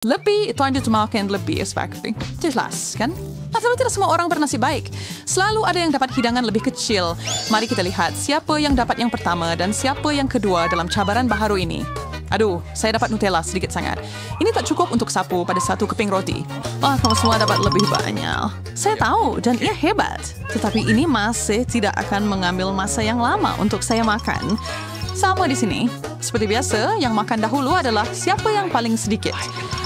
Lebih itu lanjut makan lebih especially. Jelas kan? Tapi tidak semua orang bernasib baik. Selalu ada yang dapat hidangan lebih kecil. Mari kita lihat siapa yang dapat yang pertama dan siapa yang kedua dalam cabaran baharu ini. Aduh, saya dapat Nutella sedikit sangat. Ini tak cukup untuk sapu pada satu keping roti. Wah, kamu semua dapat lebih banyak. Saya tahu dan ia hebat. Tetapi ini masih tidak akan mengambil masa yang lama untuk saya makan. Sama di sini. Seperti biasa, yang makan dahulu adalah siapa yang paling sedikit.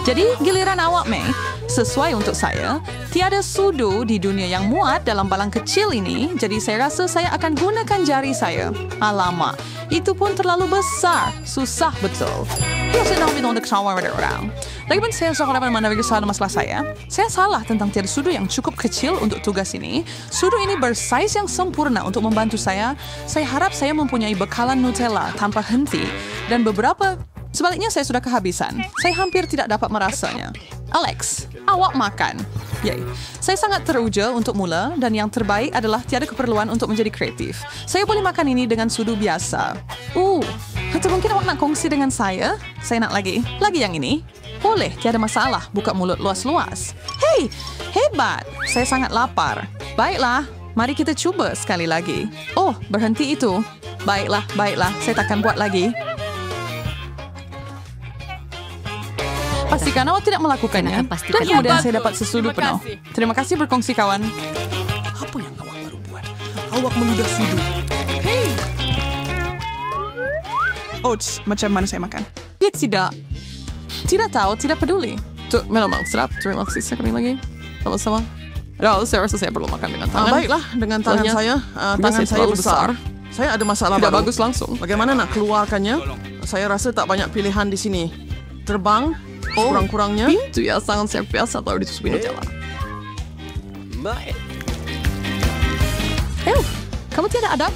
Jadi, giliran awak, May. Sesuai untuk saya, tiada sudu di dunia yang muat dalam balang kecil ini, jadi saya rasa saya akan gunakan jari saya. Alamak, itu pun terlalu besar. Susah betul. Saya sedang minum untuk sama orang. Lagipun saya suka dapat menavigasi soal masalah saya. Saya salah tentang tiada sudu yang cukup kecil untuk tugas ini. Sudu ini bersaiz yang sempurna untuk membantu saya. Saya harap saya mempunyai bekalan Nutella tanpa henti. Dan beberapa... Sebaliknya, saya sudah kehabisan. Saya hampir tidak dapat merasanya. Alex, awak makan. Yay. Saya sangat teruja untuk mula dan yang terbaik adalah tiada keperluan untuk menjadi kreatif. Saya boleh makan ini dengan sudu biasa. Atau mungkin awak nak kongsi dengan saya? Saya nak lagi. Lagi yang ini? Boleh, tiada masalah. Buka mulut luas-luas. Hei, hebat. Saya sangat lapar. Baiklah, mari kita cuba sekali lagi. Oh, berhenti itu. Baiklah. Saya takkan buat lagi. Pastikan awak tidak melakukannya. Dan kemudian saya dapat sesudu penuh. Terima kasih berkongsi, kawan. Apa yang awak baru buat? Awak meludah sudu. Hei! Macam mana saya makan? Dia tidak tahu, tidak peduli. Memang sedap. Terima kasih sekali lagi. Sama-sama. Saya rasa saya perlu makan dengan tangan. Baiklah, dengan tangan saya. Tangan saya besar. Saya ada masalah tidak baru. Bagus langsung. Bagaimana nak keluarkannya? Saya rasa tak banyak pilihan di sini. Terbang. Kurang-kurangnya. Pintu ya sangat siap biasa tahu ditutupi Nutella. Kamu tidak ada?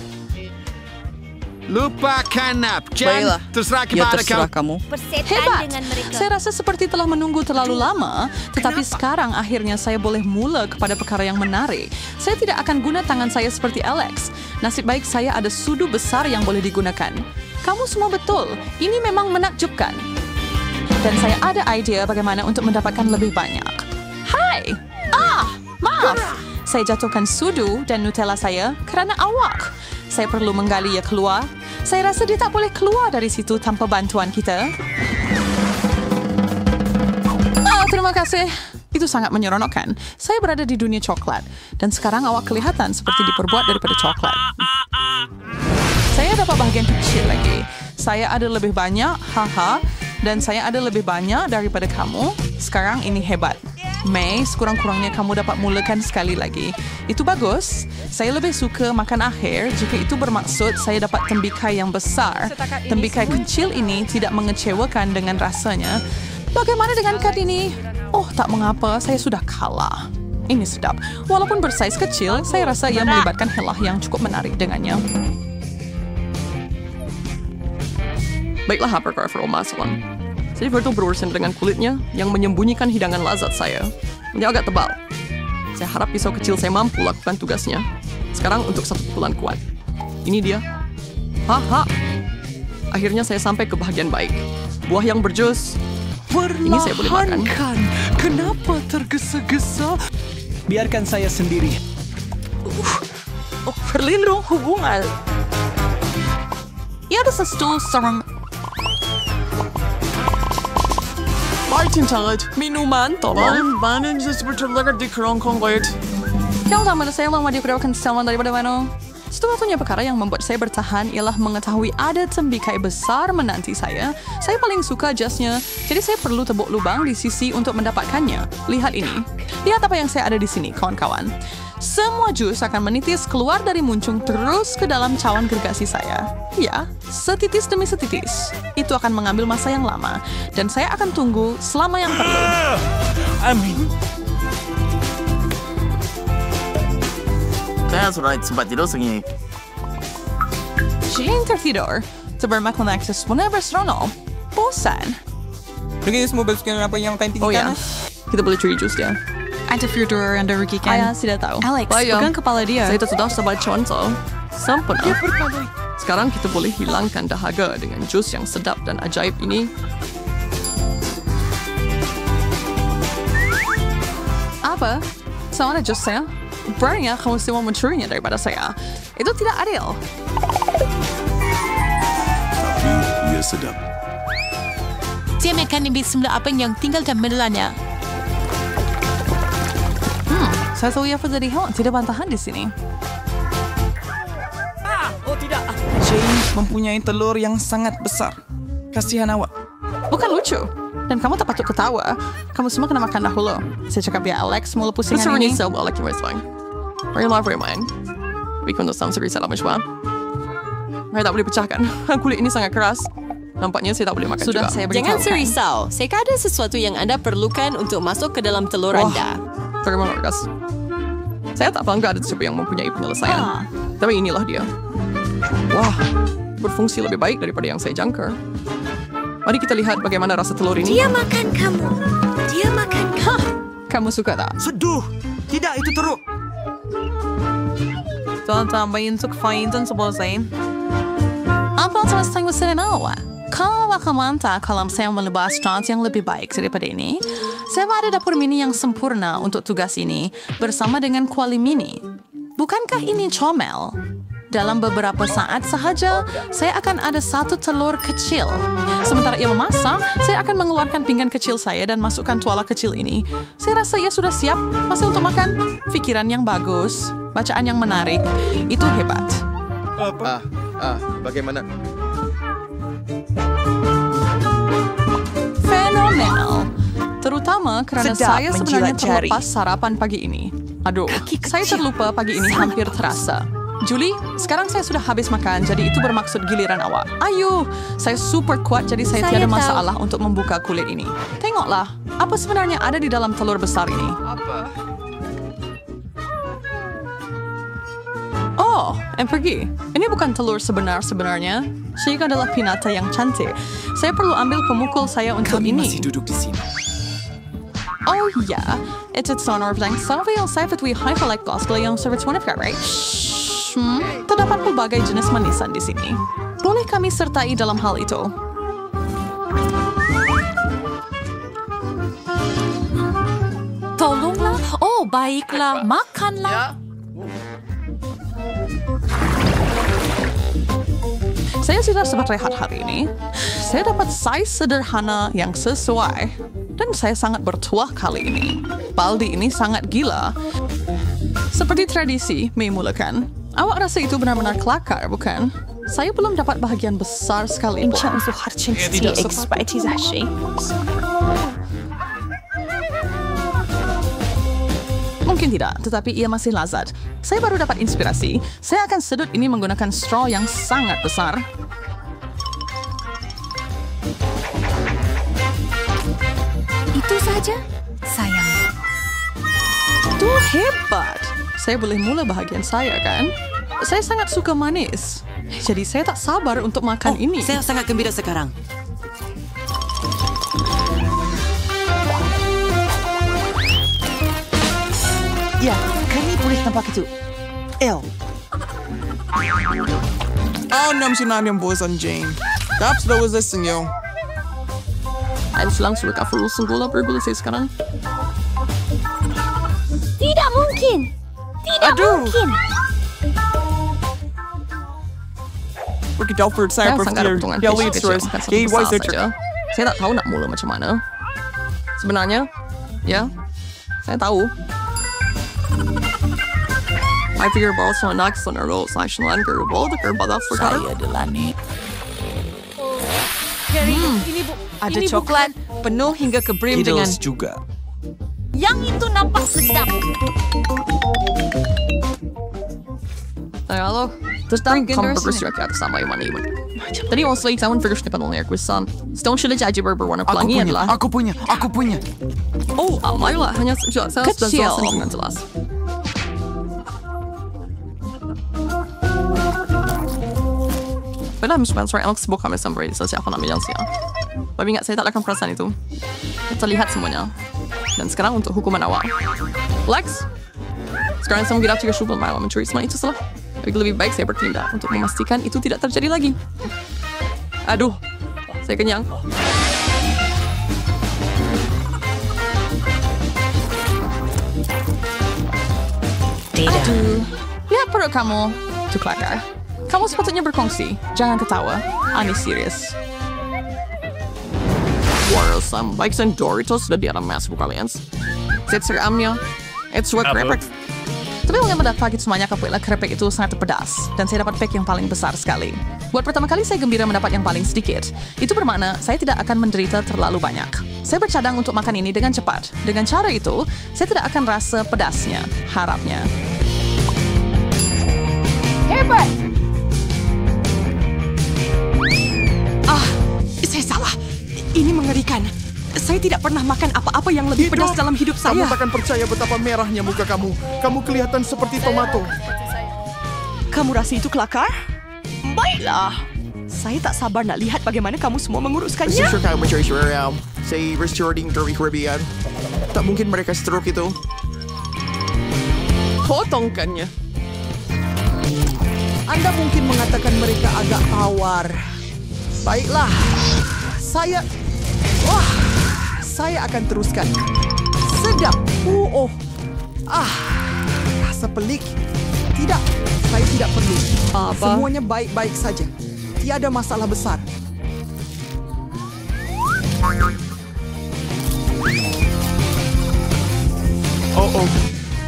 Lupakan nap. Jan, terserah kepada kamu. Hebat. Saya rasa seperti telah menunggu terlalu lama, tetapi sekarang akhirnya saya boleh mula kepada perkara yang menarik. Saya tidak akan guna tangan saya seperti Alex. Nasib baik saya ada sudu besar yang boleh digunakan. Kamu semua betul. Ini memang menakjubkan. Dan saya ada idea bagaimana untuk mendapatkan lebih banyak. Hai! Maaf! Saya jatuhkan sudu dan Nutella saya kerana awak. Saya perlu menggali ia keluar. Saya rasa dia tak boleh keluar dari situ tanpa bantuan kita. Terima kasih. Itu sangat menyeronokkan. Saya berada di dunia coklat. Dan sekarang awak kelihatan seperti diperbuat daripada coklat. Saya dapat bahagian kecil lagi. Saya ada lebih banyak, haha. Dan saya ada lebih banyak daripada kamu. Sekarang ini hebat. May, sekurang-kurangnya kamu dapat mulakan sekali lagi. Itu bagus. Saya lebih suka makan akhir jika itu bermaksud saya dapat tembikai yang besar. Tembikai kecil ini tidak mengecewakan dengan rasanya. Bagaimana dengan kad ini? Tak mengapa, saya sudah kalah. Ini sedap. Walaupun bersaiz kecil, saya rasa ia melibatkan helah yang cukup menarik dengannya. Baiklah, Hypergrapher masalah. Saya betul berurusan dengan kulitnya yang menyembunyikan hidangan lazat saya. Dia agak tebal. Saya harap pisau kecil saya mampu lakukan tugasnya. Sekarang untuk satu pukulan kuat. Ini dia. Akhirnya saya sampai ke bahagian baik. Buah yang berjus. Ini saya boleh makan. Kenapa tergesa-gesa? Biarkan saya sendiri. Berlindung hubungan. Ia ada sesuatu serang. Martin Todd. Minuman, tolong. Banan seperti terlekat di kerongkong goyat. Yang sama saya lama diperiwakan selama daripada mana. Satu-satunya perkara yang membuat saya bertahan ialah mengetahui ada tembikai besar menanti saya. Saya paling suka jasnya, jadi saya perlu tebuk lubang di sisi untuk mendapatkannya. Lihat ini. Lihat apa yang saya ada di sini, kawan-kawan. Semua jus akan menitis keluar dari muncung terus ke dalam cawan gergasi saya. Ya, setitis demi setitis. Itu akan mengambil masa yang lama. Dan saya akan tunggu selama yang perlu. Amin. That's right, sempat tidur sengi. Jane tertidur. Terbermakan akses whenever seronok. Bosan. Lagi semua bersekian apa yang penting ya. Kita boleh curi jus dia. Ada Fyodor yang dirugikan. Ayah tidak tahu. Alex, pegang kepala dia. Saya sudah sebagai contoh. Sempurna. Sekarang kita boleh hilangkan dahaga dengan jus yang sedap dan ajaib ini. Apa? Sama ada jus saya. Beraninya kamu semua mencurinya daripada saya. Itu tidak adil. Tapi ia sedap. Dia makan lebih semula apa yang tinggal dan menelannya. Saya tahu ia jadi hewan tidak bantahan di sini. Jane mempunyai telur yang sangat besar. Kasihan awak. Bukan lucu. Dan kamu tak patut ketawa. Kamu semua kena makan dahulu. Saya cakap dia Alex mula pusingan ini. Saya Alex yang main. Marilah bermain. Tapi untuk sama seri salah macam saya tak boleh pecahkan. Kulit ini sangat keras. Nampaknya saya tak boleh makan Sudah juga. saya beritahukan. Jangan serisau. Saya ada sesuatu yang anda perlukan untuk masuk ke dalam telur anda. Terima kasih. Saya tak bangga ada siapa yang mempunyai penyelesaian. Tapi inilah dia. Wah, berfungsi lebih baik daripada yang saya jangka. Mari kita lihat bagaimana rasa telur ini. Dia makan kamu. Dia makan kamu. Kamu suka tak? Seduh. Tidak, itu teruk. tambahin untuk faintan seboleh. Apa terus tangguh serena? Kalau aku mantap kalau saya melebas restaurant yang lebih baik daripada ini, saya ada dapur mini yang sempurna untuk tugas ini bersama dengan kuali mini. Bukankah ini comel? Dalam beberapa saat sahaja, saya akan ada satu telur kecil. Sementara ia memasak, saya akan mengeluarkan pinggan kecil saya dan masukkan tuala kecil ini. Saya rasa ia sudah siap masa untuk makan. Pikiran yang bagus, bacaan yang menarik, itu hebat. Bagaimana? Fenomenal. Terutama kerana Sedap saya sebenarnya menjilat jari. terlepas sarapan pagi ini. Aduh, saya terlupa pagi ini hampir terasa. Julie, sekarang saya sudah habis makan, jadi itu bermaksud giliran awak. Ayo, saya super kuat jadi saya tiada masalah untuk membuka kulit ini. Tengoklah, apa sebenarnya ada di dalam telur besar ini? Oh, pergi. Ini bukan telur sebenarnya. Sheikh adalah pinata yang cantik. Saya perlu ambil pemukul saya untuk Kami ini. masih duduk di sini. Oh ja, het is zo'n overdenk zoveel cijfers wie gelijk kostelijk yang service one of that, right? Terdapat pelbagai jenis manisan di sini. Boleh kami sertai dalam hal itu? Tolonglah. Oh, baiklah. Makanlah. Saya sudah sempat rehat hari ini. Saya dapat size sederhana yang sesuai. Dan saya sangat bertuah kali ini. Baldi ini sangat gila. Seperti tradisi, memulakan. Awak rasa itu benar-benar kelakar, bukan? Saya belum dapat bahagian besar sekali. Tidak Mungkin tidak, tetapi ia masih lazat. Saya baru dapat inspirasi. Saya akan sedut ini menggunakan straw yang sangat besar. Itu saja? Sayang. Itu hebat. Saya boleh mula bahagian saya, kan? Saya sangat suka manis. Jadi saya tak sabar untuk makan ini. Saya sangat gembira sekarang. Ya, kami boleh nampak itu. El. Nam sinabi ang bosan, Jane. Tapos daw was listening yo. Ayos lang, sulit ka full gula berbulu saya sekarang. Tidak mungkin. Tidak mungkin. Pergi Delford saya Saya sangat ada berpikir potongan dia fish lihat kecil, terus. bukan satu Gay besar Weiser saja. Saya tak tahu nak mula macam mana. Sebenarnya, ya, saya tahu. I figure bahwa soal nak soal role saya selain kerubol dekat badak perkara. adalah nih. Ada coklat penuh hingga ke brim dengan Kiddles juga. Yang itu nampak sedap. Halo, terus dan hamburger syurga atas sama yang mana iman. Tadi orang selai tahun figure snipan oleh kuisan. Stone sudah jadi berwarna pelangian lah. Aku punya. Oh, ayolah, hanya saya sudah Kecil. jelas dengan jelas. Padahal Spencer Alex bukan sampai selesai apa namanya sih. Tapi ingat saya tak akan perasaan itu. Terlihat semuanya. Dan sekarang untuk hukuman awal. Lex, sekarang saya mengira jika Shubal malah mencuri semua itu salah. Tapi lebih baik saya bertindak untuk memastikan itu tidak terjadi lagi. Aduh, saya kenyang. Aduh, lihat perut kamu. Itu kelakar. Kamu sepatutnya berkongsi. Jangan ketawa. Aneh serius. Worrisome. Bikes and Doritos sudah di alam mas bukan kalian. Saya seramnya. It's what keripik. Tapi mengapa pada pagi semuanya kapuilah keripik itu sangat pedas. Dan saya dapat pack yang paling besar sekali. Buat pertama kali saya gembira mendapat yang paling sedikit. Itu bermakna saya tidak akan menderita terlalu banyak. Saya bercadang untuk makan ini dengan cepat. Dengan cara itu, saya tidak akan rasa pedasnya. Harapnya. Hebat! Saya salah. Ini mengerikan. Saya tidak pernah makan apa-apa yang lebih pedas dalam hidup saya. Kamu takkan percaya betapa merahnya muka kamu. Kamu kelihatan seperti tomato. Kamu rasa itu kelakar? Baiklah. Saya tak sabar nak lihat bagaimana kamu semua menguruskannya. Saya kamu mencari suara. Saya restoring dari Caribbean. Tak mungkin mereka stroke itu. Potongkannya. Anda mungkin mengatakan mereka agak tawar. Baiklah. Saya akan teruskan. Sedap. Rasa pelik. Tidak, saya tidak perlu. Semuanya baik-baik saja. Tiada masalah besar.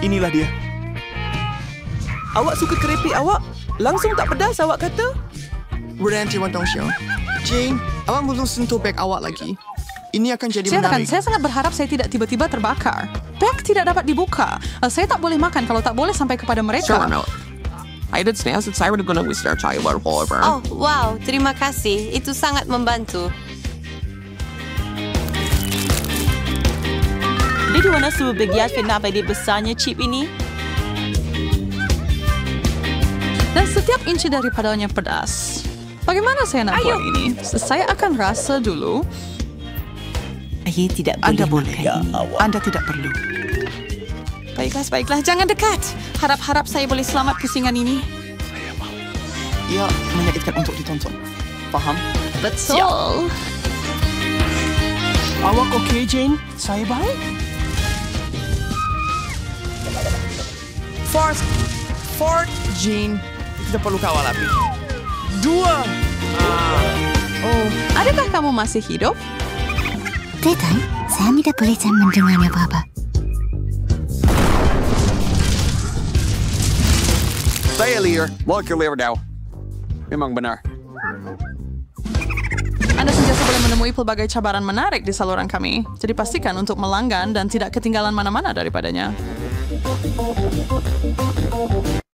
Inilah dia. Awak suka keripik awak? Langsung tak pedas awak kata? Berhenti Wantong Xiao. Jane, awak belum sentuh beg awak lagi. Ini akan jadi menarik. Saya sangat berharap saya tidak tiba-tiba terbakar. Bag tidak dapat dibuka. Saya tak boleh makan kalau tak boleh sampai kepada mereka. Sure, no. I did say that saya guna wisdom cahaya baru over. Oh, wow. Terima kasih. Itu sangat membantu. Di mana semua bagian kenapa dia besarnya chip ini? Dan setiap inci daripadanya pedas. Bagaimana saya nak buat ini? Saya akan rasa dulu. Saya tidak boleh. Anda boleh. Anda tidak perlu. Baiklah. Jangan dekat. Harap-harap saya boleh selamat pusingan ini. Ia menyakitkan untuk ditonton. Faham? Betul. Awak okey, Jane? Saya baik? Fort, Jane. Kita perlu kawal api. 2. Adakah kamu masih hidup? Tetai, saya tidak boleh mendengarnya, Baba. Saya Lear. Walker Lear daw. Memang benar. Anda sentiasa boleh menemui pelbagai cabaran menarik di saluran kami. Jadi pastikan untuk melanggan dan tidak ketinggalan mana-mana daripadanya.